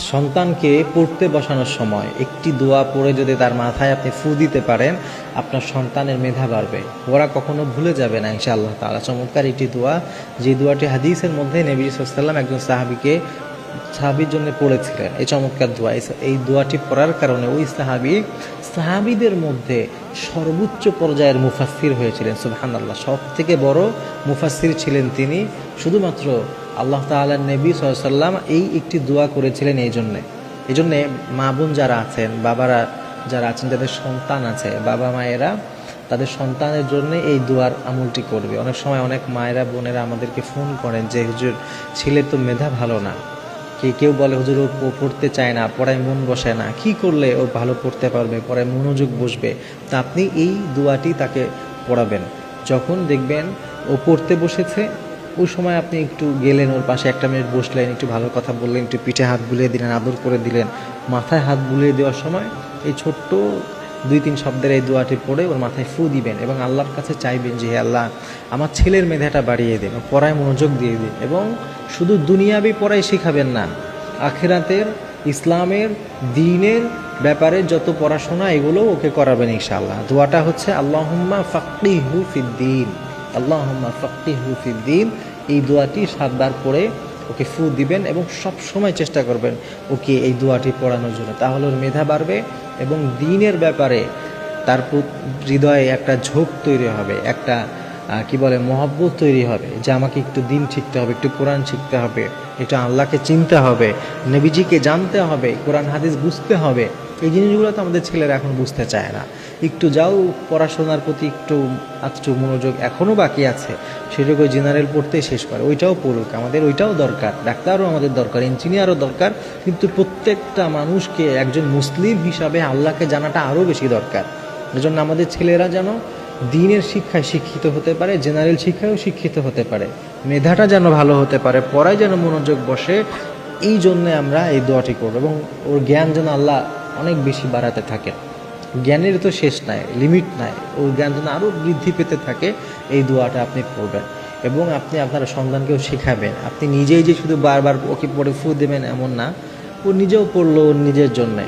সন্তানকে পড়তে বসানোর সময় একটি দোয়া পড়ে যদি তার মাথায় আপনি ফু দিতে পারেন, আপনার সন্তানের মেধা বাড়বে, ওরা কখনো ভুলে যাবে না ইনশাআল্লাহ তাআলা। চমৎকার একটি দোয়া, যে দোয়াটি হাদিসের মধ্যে নবী সাল্লাল্লাহু আলাইহি ওয়াসাল্লাম একজন সাহাবীর জন্য পড়েছিলেন। এই চমৎকার দোয়া, এই দোয়াটি পড়ার কারণে ওই সাহাবীদের মধ্যে সর্বোচ্চ পর্যায়ের মুফাসসির হয়েছিলেন। সুবহানাল্লাহ, সব থেকে বড় মুফাসসির ছিলেন তিনি। শুধুমাত্র আল্লাহ তাআলার নবী সাল্লাল্লাহু আলাইহি ওয়াসাল্লাম এই একটি দোয়া করেছিলেন। এই জন্যে মা বোন যারা আছেন, বাবারা যারা আছেন, যাদের সন্তান আছে, বাবা মায়েরা তাদের সন্তানের জন্য এই দোয়ার আমলটি করবে। অনেক সময় অনেক মায়েরা বোনেরা আমাদেরকে ফোন করেন যে হুজুর, ছেলের তো মেধা ভালো না, কেউ বলে হুজুর ও পড়তে চায় না, পড়ায় মন বসে না, কি করলে ও ভালো পড়তে পারবে, পড়ায় মনোযোগ বসবে? তা আপনি এই দোয়াটি তাকে পড়াবেন। যখন দেখবেন ও পড়তে বসেছে, ওই সময় আপনি একটু গেলেন ওর পাশে, 1 মিনিট বসলেন, একটু ভালো কথা বললেন, একটু পিঠে হাত বুলিয়ে দিলেন, আদর করে দিলেন। মাথায় হাত বুলিয়ে দেওয়ার সময় এই ছোট্ট 2-3 শব্দের এই দোয়াটি পড়ে ওর মাথায় ফু দিবেন এবং আল্লাহর কাছে চাইবেন যে হে আল্লাহ, আমার ছেলের মেধাটা বাড়িয়ে দিন, পড়ায় মনোযোগ দিয়ে দিন। এবং শুধু দুনিয়াবি পড়াই শেখাবেন না, আখিরাতের, ইসলামের, দ্বীনের ব্যাপারে যত পড়াশোনা এগুলো ওকে করাবেন ইনশাআল্লাহ। দোয়াটা হচ্ছে আল্লাহুম্মা ফাক্কিহু ফিদ্দীন, আল্লাহুম্মা ফাক্কিহু ফিদ্দীন। এই দোয়াটি 7 বার পড়ে ওকে ফু দিবেন এবং সব সময় চেষ্টা করবেন ওকে এই দোয়াটি পড়ানোর জন্য। তাহলে ওর মেধা বাড়বে এবং দ্বীনের ব্যাপারে তার হৃদয়ে একটা ঝোঁক তৈরি হবে, একটা মহব্বত তৈরি হবে যে আমাকে একটু দ্বীন শিখতে হবে, একটু কোরআন শিখতে হবে, একটু আল্লাহকে চিনতে হবে, নবীজিকে জানতে হবে, কোরআন হাদিস বুঝতে হবে। এই জিনিসগুলো তো আমাদের ছেলেরা এখন বুঝতে চায় না। একটু যাও পড়াশোনার প্রতি একটু মনোযোগ এখনও বাকি আছে, সেটুকু জেনারেল পড়তে শেষ করে, ওইটাও পড়ুক, আমাদের ওইটাও দরকার, ডাক্তারও আমাদের দরকার, ইঞ্জিনিয়ারও দরকার, কিন্তু প্রত্যেকটা মানুষকে একজন মুসলিম হিসাবে আল্লাহকে জানাটা আরও বেশি দরকার। এজন্য আমাদের ছেলেরা যেন দ্বীনের শিক্ষায় শিক্ষিত হতে পারে, জেনারেল শিক্ষায়ও শিক্ষিত হতে পারে, মেধাটা যেন ভালো হতে পারে, পড়ায় যেন মনোযোগ বসে। এই জন্যে আমরা এই দোয়াটি করব এবং ওর জ্ঞান যেন আল্লাহ অনেক বেশি বাড়াতে থাকে। জ্ঞানের তো শেষ নাই, লিমিট নাই, ওর জ্ঞান যেন আরও বৃদ্ধি পেতে থাকে। এই দোয়াটা আপনি পড়বেন এবং আপনি আপনার সন্তানকেও শেখাবেন। আপনি নিজেই যে শুধু বারবার ওকে পড়ে ফু দেবেন এমন না, ও নিজেও পড়লো ওর নিজের জন্যে,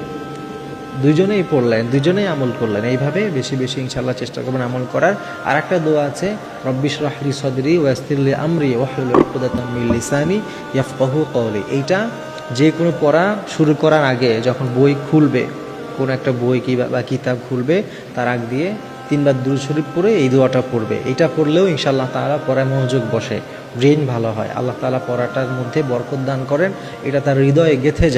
দুইজনেই পড়লেন, দুইজনেই আমল করলেন। এইভাবে বেশি বেশি ইনশাআল্লাহ চেষ্টা করবেন আমল করার। আর একটা দোয়া আছে, রব্বি ইশরাহ লি সাদরি ওয়া ইয়াসসির লি আমরি ওয়াহলুল উকদাতাম মিন লিসানি ইয়াফকাহু কওলি। এইটা যে কোনো পড়া শুরু করার আগে, যখন বই খুলবে, কোনো একটা বই বা কিতাব খুলবে, তার আগ দিয়ে 3 বার দুরূদ শরীফ পড়ে এই দোয়াটা পড়বে। এটা পড়লেও ইনশাআল্লাহ তাআলা পড়ায় মনোযোগ বসে, ব্রেন ভালো হয়, আল্লাহ তাআলা পড়াটার মধ্যে বরকত দান করেন, এটা তার হৃদয়ে গেঁথে যায়।